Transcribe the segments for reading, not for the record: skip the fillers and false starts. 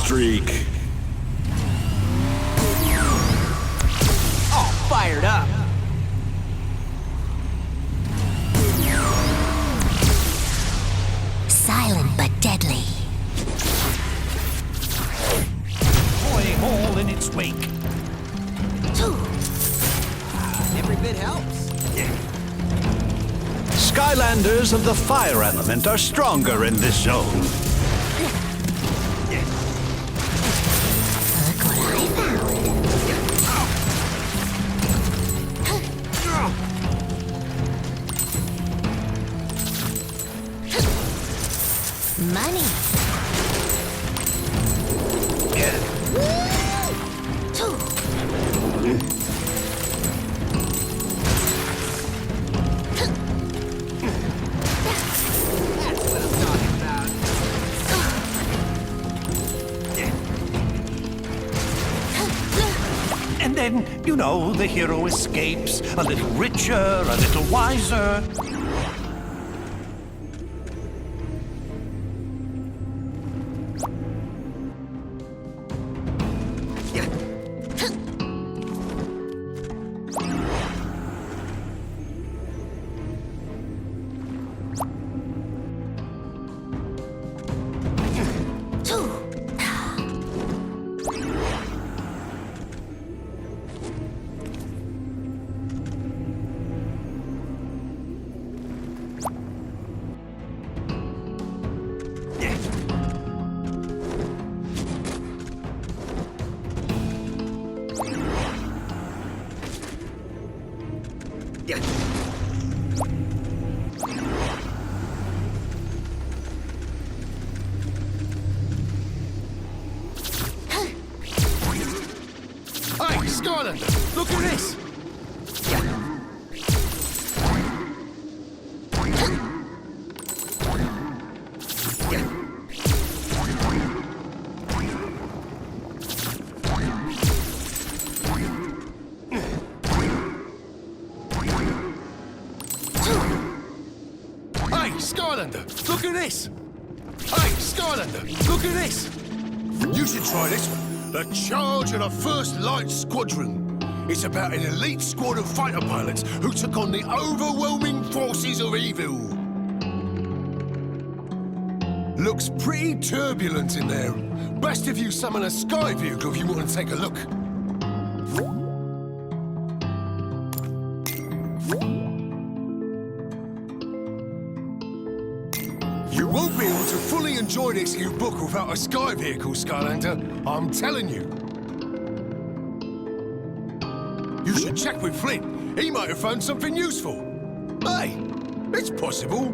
streak. All fired up. Silent but deadly. Boiling hole in its wake. Every bit helps. Skylanders of the fire element are stronger in this zone. Look what I found. Money. That's what I'm talking about. And then, you know, the hero escapes, a little richer, a little wiser. Hey, Skylander, look at this! Hey, Skylander, look at this! Hey, Skylander, look at this! You should try this one. The Charge of the First Light Squadron. It's about an elite squad of fighter pilots who took on the overwhelming forces of evil. Looks pretty turbulent in there. Best if you summon a sky vehicle if you want to take a look. You won't be able to fully enjoy this new book without a sky vehicle, Skylander. I'm telling you. You should check with Flint. He might have found something useful. Hey, it's possible.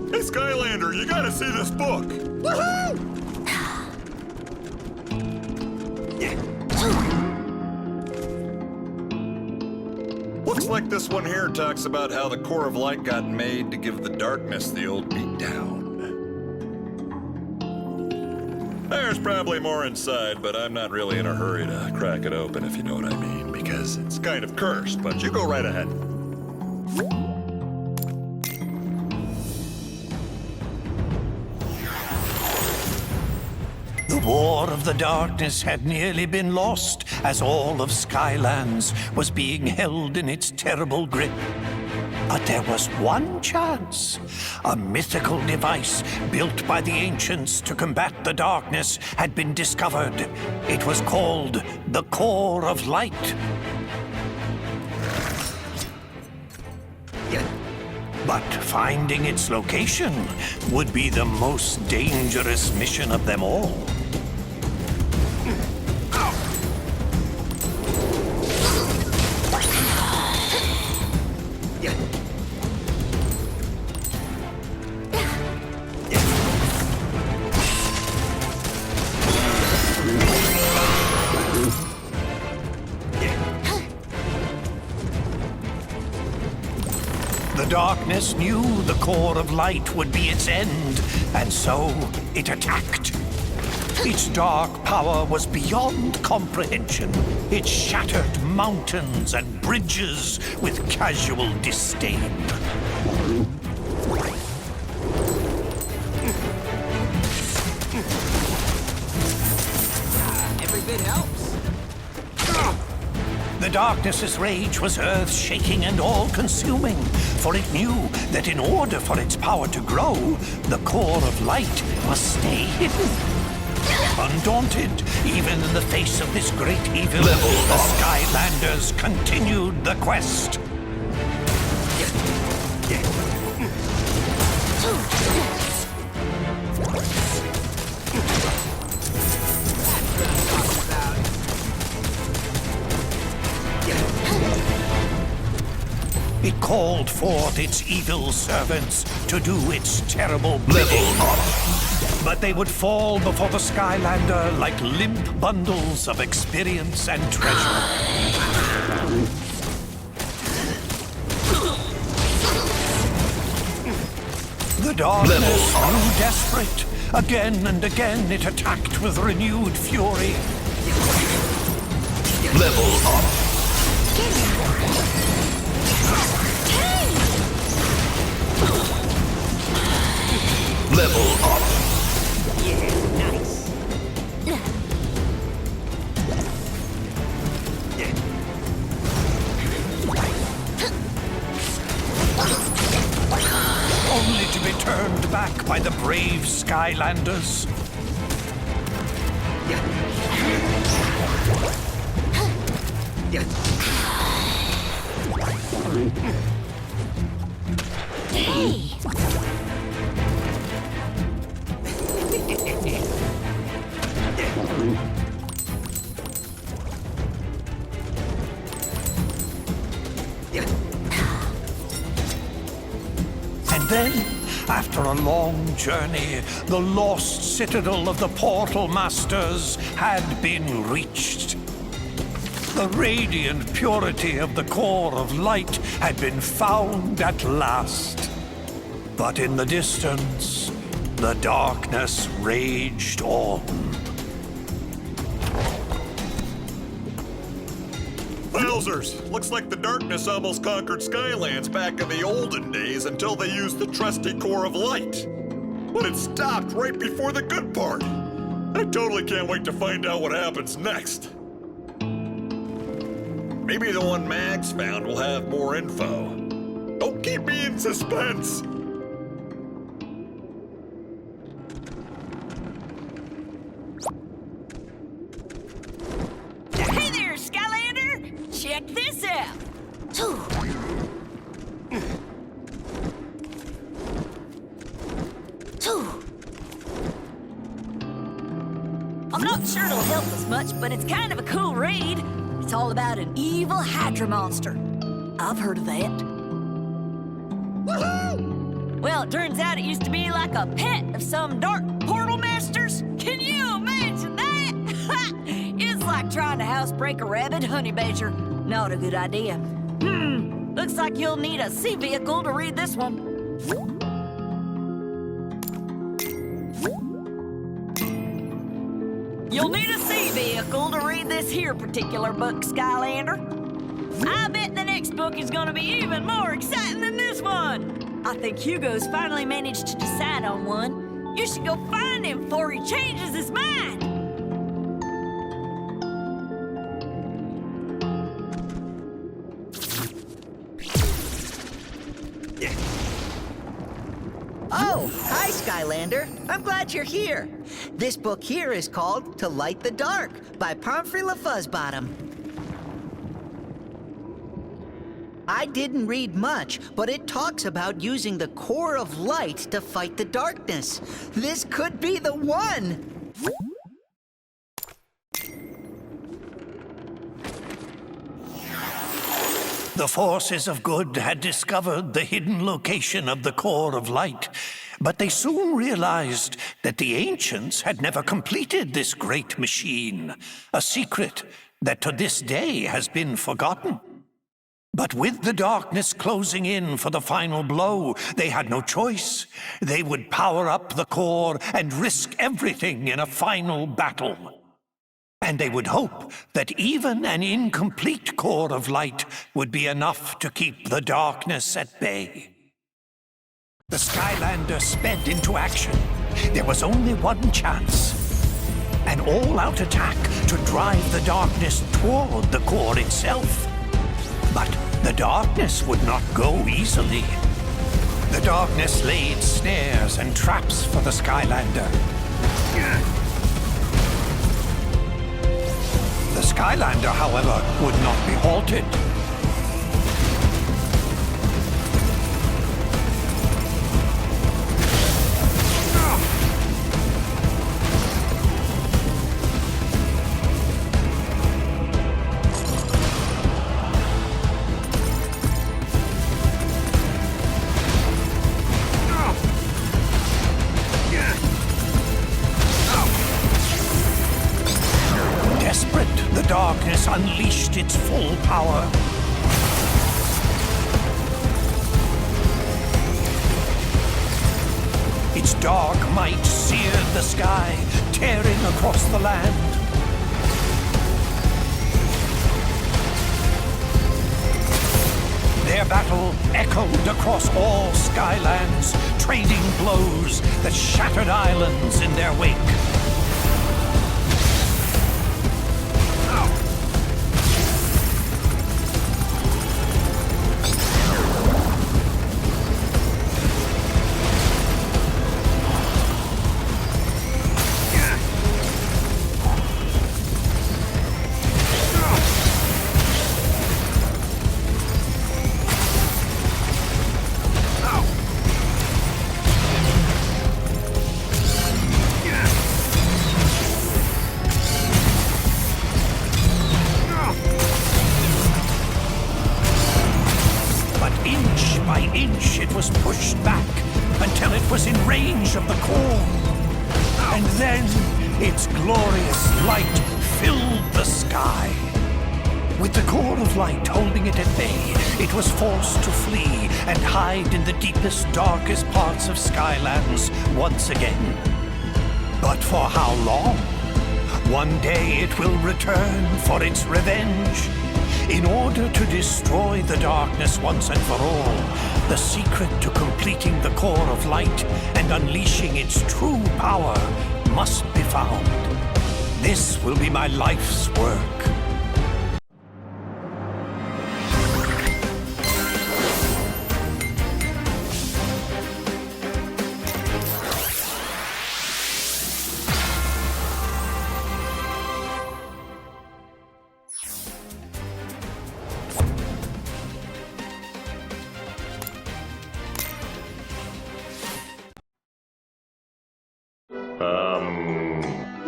Hey, Skylander, you gotta see this book. Woohoo! Looks like this one here talks about how the core of light got made to give the darkness the old beat down. There's probably more inside, but I'm not really in a hurry to crack it open, if you know what I mean, because it's kind of cursed, but you go right ahead. The War of the Darkness had nearly been lost as all of Skylands was being held in its terrible grip. But there was one chance. A mythical device built by the ancients to combat the darkness had been discovered. It was called the Core of Light. But finding its location would be the most dangerous mission of them all. darkness knew the core of light would be its end, and so it attacked. Its dark power was beyond comprehension. It shattered mountains and bridges with casual disdain. Every bit helps. The darkness's rage was earth-shaking and all-consuming, for it knew that in order for its power to grow, the core of light must stay hidden. Undaunted, even in the face of this great evil, the Skylanders continued the quest. It called forth its evil servants to do its terrible bidding. But they would fall before the Skylander like limp bundles of experience and treasure. The darkness grew desperate. Again and again it attacked with renewed fury. Level up. Level up. Yeah, nice. Only to be turned back by the brave Skylanders. Hey! And then, after a long journey, the lost citadel of the Portal Masters had been reached. The radiant purity of the core of light had been found at last. But in the distance, the darkness raged on. Wowzers! Looks like the darkness almost conquered Skylands back in the olden days until they used the trusty core of light. But it stopped right before the good part. I totally can't wait to find out what happens next. Maybe the one Max found will have more info. Don't keep me in suspense! Hey there, Skylander! Check this out! I'm not sure it'll help us much, but it's kind of a cool read. It's all about an evil Hydra monster. I've heard of that. Woohoo! Well, it turns out it used to be like a pet of some dark portal masters. Can you imagine that? It's like trying to housebreak a rabid honey badger. Not a good idea. Looks like you'll need a sea vehicle to read this one. You'll need a sea vehicle to read this here particular book, Skylander. I bet the next book is gonna be even more exciting than this one. I think Hugo's finally managed to decide on one. You should go find him before he changes his mind. Oh, hi, Skylander. I'm glad you're here. This book here is called To Light the Dark by Pomfrey LaFuzzbottom. I didn't read much, but it talks about using the core of light to fight the darkness. This could be the one! The forces of good had discovered the hidden location of the core of light, but they soon realized that the ancients had never completed this great machine, a secret that to this day has been forgotten. But with the darkness closing in for the final blow, they had no choice. They would power up the core and risk everything in a final battle. And they would hope that even an incomplete core of light would be enough to keep the darkness at bay. The Skylander sped into action. There was only one chance. An all-out attack to drive the darkness toward the core itself. But the darkness would not go easily. The darkness laid snares and traps for the Skylander. The Skylander, however, would not be halted. The darkness unleashed its full power. Its dark might seared the sky, tearing across the land. Their battle echoed across all Skylands, trading blows that shattered islands in their wake. By inch, it was pushed back until it was in range of the core. And then its glorious light filled the sky. With the core of light holding it at bay, it was forced to flee and hide in the deepest, darkest parts of Skylands once again. But for how long? One day it will return for its revenge. In order to destroy the darkness once and for all, the secret to completing the core of light and unleashing its true power must be found. This will be my life's work.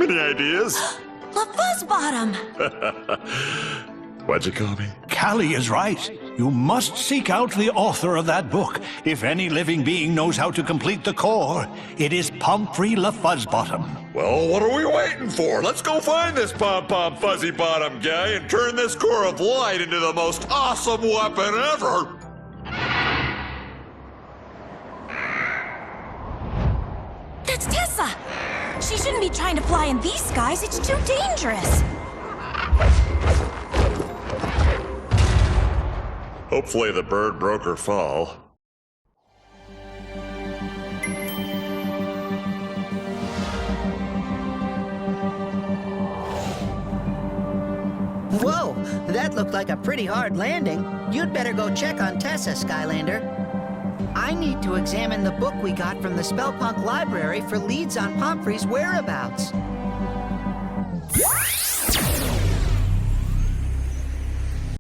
Any ideas? LaFuzzbottom! What'd you call me? Callie is right. You must seek out the author of that book. If any living being knows how to complete the core, it is Pumphrey LaFuzzbottom. Well, what are we waiting for? Let's go find this pom-pom fuzzy bottom guy and turn this core of light into the most awesome weapon ever! That's Tessa! She shouldn't be trying to fly in these skies. It's too dangerous. Hopefully the bird broke her fall. Whoa, that looked like a pretty hard landing. You'd better go check on Tessa, Skylander. I need to examine the book we got from the Spellpunk library for leads on Pumphrey's whereabouts.